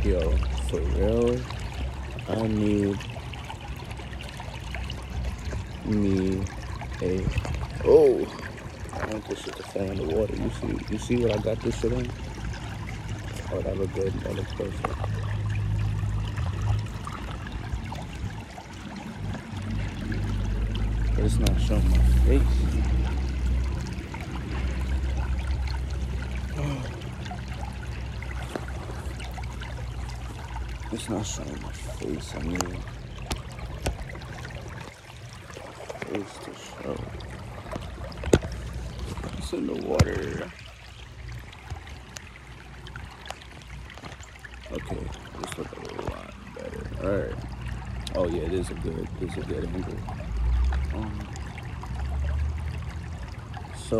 Yo, for real, I need me a. Oh, I want this shit to fall in the water. You see what I got this shit in? Oh, that look good. That looks perfect. But it's not showing my face. It's not showing my face. I need face to show. It's in the water. Okay, this looks a lot better. Alright. Oh yeah, this is a good angle. So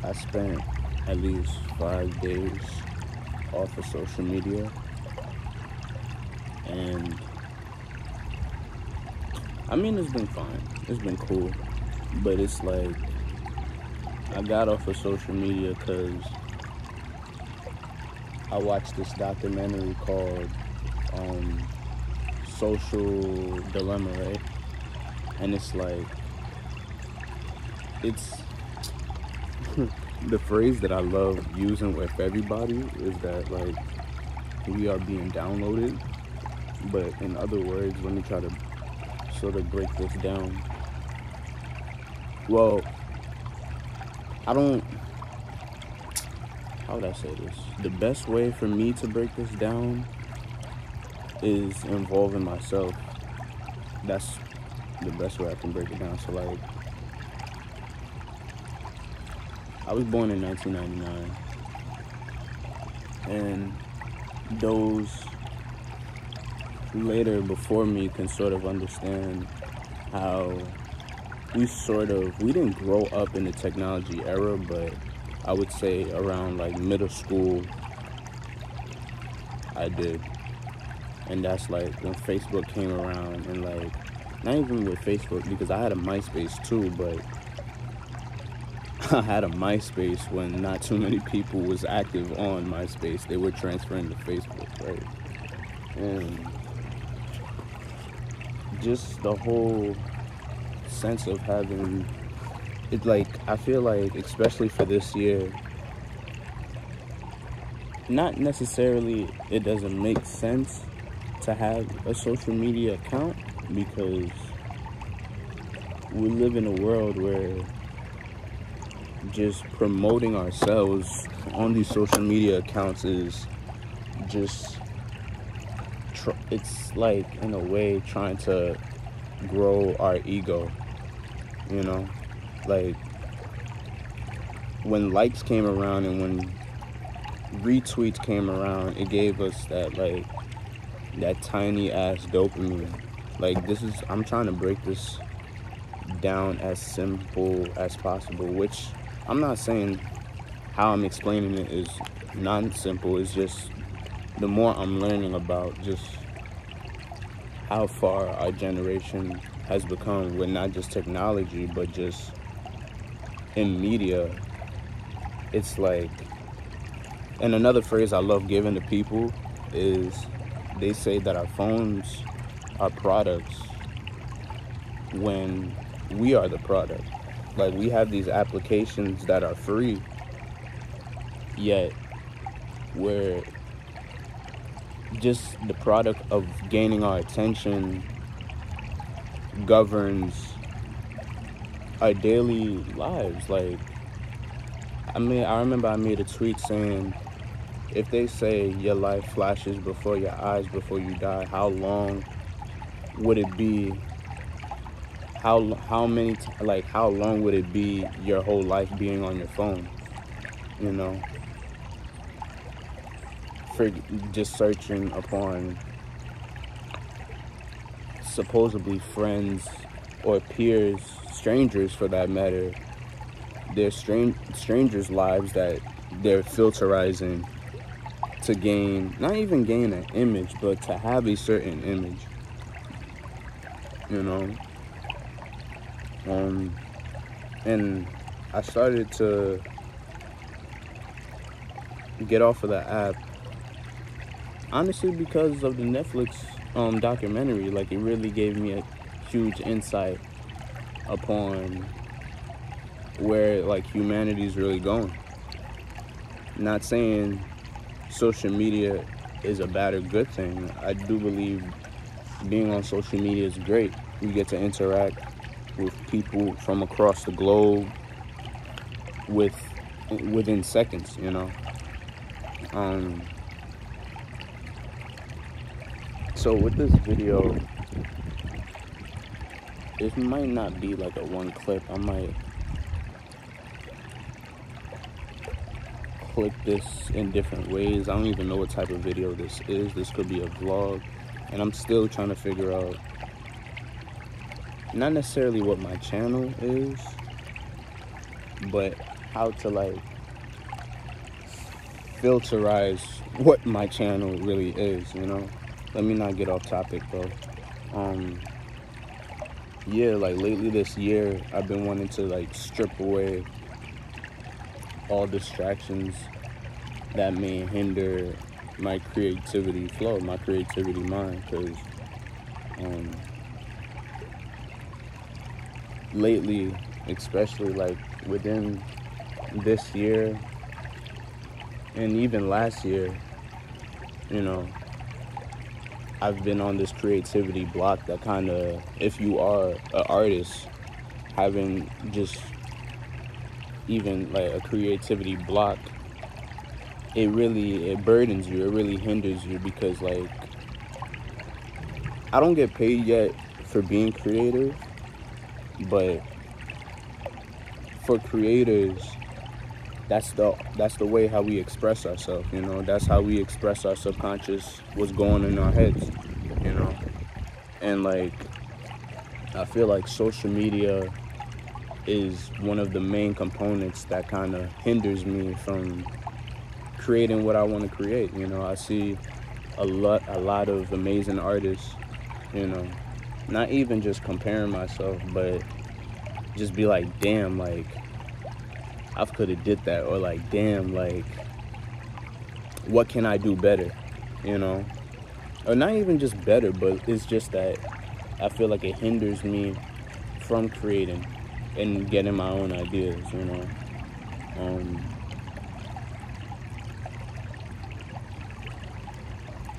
I spent at least 5 days off of social media, and I mean, it's been fine, it's been cool, but it's like I got off of social media because I watched this documentary called Social Dilemma, right? And it's like, it's the phrase that I love using with everybody is that, like, we are being downloaded. But in other words, let me try to sort of break this down. Well, how would I say this? The best way for me to break this down is involving myself. That's the best way I can break it down. So, like, I was born in 1999, and those later before me can sort of understand how we didn't grow up in the technology era, but I would say around like middle school, I did. And that's like when Facebook came around, and like, not even with Facebook, because I had a MySpace too, but I had a MySpace when not too many people was active on MySpace. They were transferring to Facebook, right? And just the whole sense of having it, like, I feel like, especially for this year, not necessarily it doesn't make sense to have a social media account, because we live in a world where just promoting ourselves on these social media accounts is just it's like, in a way, trying to grow our ego, you know? Like, when likes came around and when retweets came around, it gave us that, like, that tiny ass dopamine. Like, I'm trying to break this down as simple as possible, which I'm not saying how I'm explaining it is non-simple. It's just the more I'm learning about just how far our generation has become with not just technology, but just in media. It's like, and another phrase I love giving to people is, they say that our phones are products when we are the product. Like, we have these applications that are free, yet we're just the product of gaining our attention governs our daily lives. Like, I remember I made a tweet saying, if they say your life flashes before your eyes before you die, how long would it be? How long would it be your whole life being on your phone? You know, for just searching upon supposedly friends or peers, strangers for that matter, their strangers' lives that they're filterizing to gain, not even gain an image, but to have a certain image, you know? And I started to get off of the app honestly, because of the Netflix documentary, like it really gave me a huge insight upon where like humanity's really going. Not saying social media is a bad or good thing. I do believe being on social media is great. You get to interact with people from across the globe within seconds, you know. Um, so with this video, it might not be like a one clip. I might clip this in different ways. I don't even know what type of video this is. This could be a vlog, and I'm still trying to figure out not necessarily what my channel is, but how to like filterize what my channel really is, you know. Let me not get off topic though. Yeah, like lately this year I've been wanting to like strip away all distractions that may hinder my creativity flow, my creativity mind, because lately, especially like within this year and even last year, you know, I've been on this creativity block that kind of, if you are an artist, having just even like a creativity block, it burdens you, it really hinders you, because like I don't get paid yet for being creative, but for creators, that's the way how we express ourselves, you know. That's how we express our subconscious, what's going in our heads, you know. And like I feel like social media is one of the main components that kind of hinders me from creating what I want to create, you know. I see a lot of amazing artists, you know, not even just comparing myself, but just be like, damn, like I could have did that, or like, damn, like what can I do better, you know. Or not even just better, but it's just that I feel like it hinders me from creating and getting my own ideas, you know.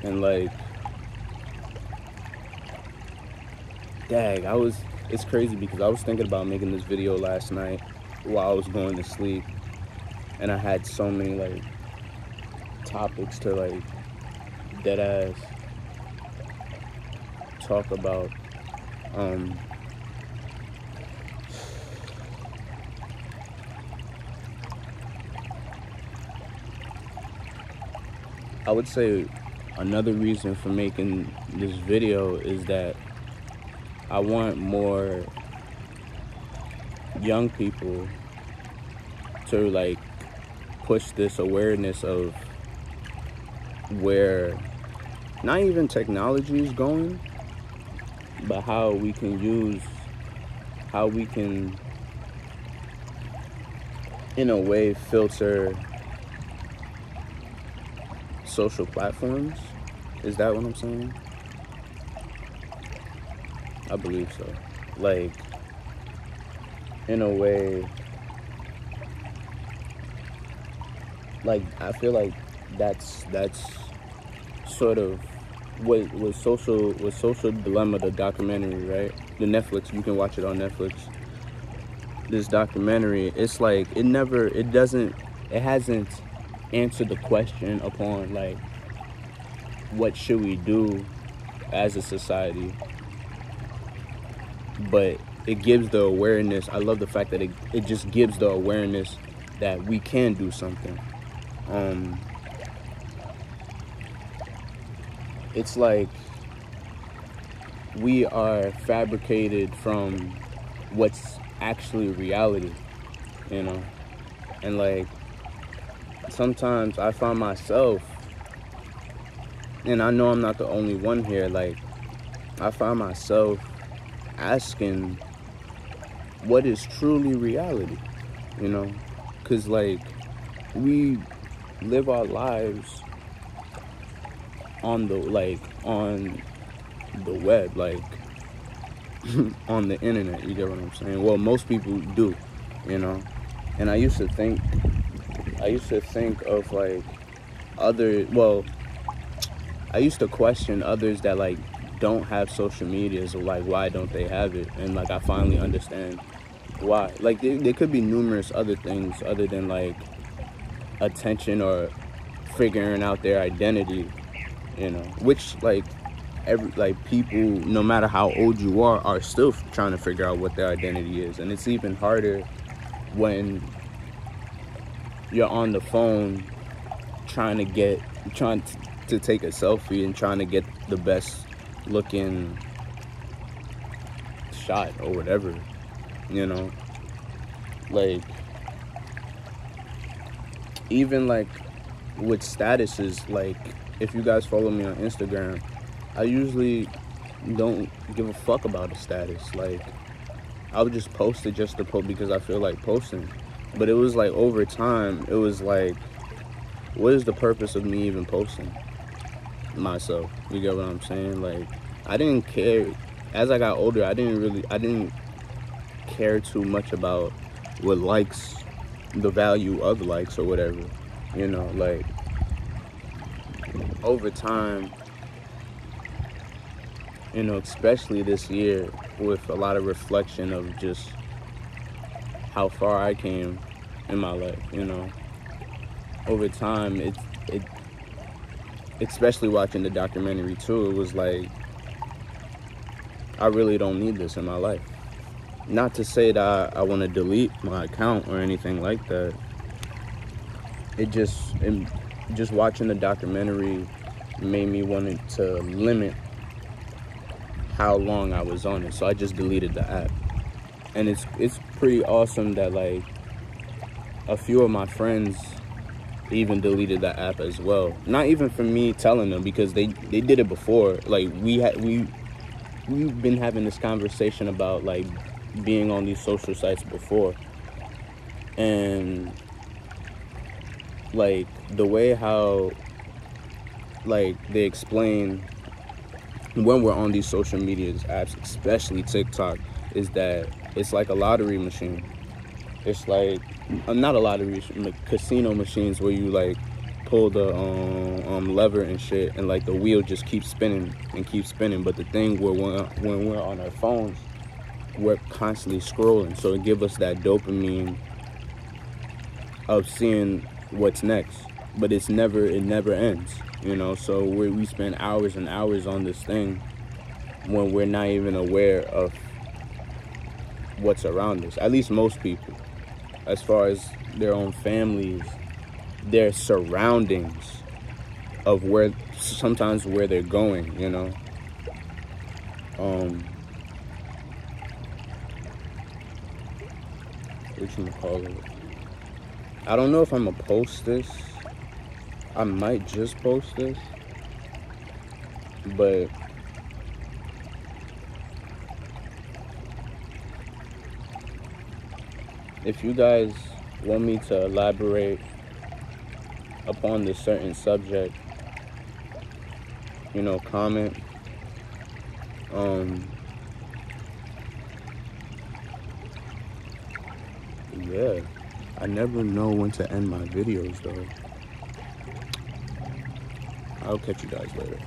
And like, dang, it's crazy because I was thinking about making this video last night while I was going to sleep, and I had so many like topics to like dead ass talk about. I would say another reason for making this video is that I want more young people to like push this awareness of where not even technology is going, but how we can in a way filter social platforms. Is that what I'm saying? I believe so. Like, in a way, like I feel like that's sort of what Social Dilemma, the documentary, right? The Netflix, you can watch it on Netflix. This documentary, it's like it hasn't answered the question upon like what should we do as a society, but it gives the awareness. I love the fact that it just gives the awareness that we can do something. It's like we are fabricated from what's actually reality, you know. And like sometimes I find myself, and I know I'm not the only one here, like I find myself asking what is truly reality, you know. Because like we live our lives on the web, like on the internet. You get what I'm saying? Well, most people do, you know. And I used to think of like I used to question others that like don't have social media, so like why don't they have it? And like I finally understand why. Like there could be numerous other things other than like attention or figuring out their identity, you know, which like people, no matter how old you are still trying to figure out what their identity is. And it's even harder when you're on the phone trying to take a selfie and trying to get the best looking shot or whatever, you know. Like even like with statuses, like if you guys follow me on Instagram, I usually don't give a fuck about a status. Like I would just post it just to post because I feel like posting. But it was like over time, it was like, what is the purpose of me even posting myself? You get what I'm saying? Like I didn't care. As I got older, I didn't care too much about what likes, the value of likes or whatever, you know. Like over time, you know, especially this year with a lot of reflection of just how far I came in my life, you know. Over time, it especially watching the documentary too, it was like, I really don't need this in my life. Not to say that I want to delete my account or anything like that. Just watching the documentary made me want to limit how long I was on it. So I just deleted the app. And it's pretty awesome that like a few of my friends even deleted the app as well. Not even for me telling them, because they did it before. Like we've been having this conversation about like being on these social sites before, and like the way how like they explain when we're on these social media apps, especially TikTok, is that it's like a lottery machine. It's like not a lottery, like casino machines where you like pull the lever and shit, and like the wheel just keeps spinning and keeps spinning. But the thing when we're on our phones, we're constantly scrolling, so it gives us that dopamine of seeing what's next. But it never ends, you know. So we spend hours and hours on this thing when we're not even aware of what's around us. At least most people, as far as their own families, their surroundings of sometimes where they're going, you know. Whatchamacallit? I don't know if I'm gonna post this. I might just post this, but if you guys want me to elaborate upon this certain subject, you know, comment. Yeah, I never know when to end my videos though. I'll catch you guys later.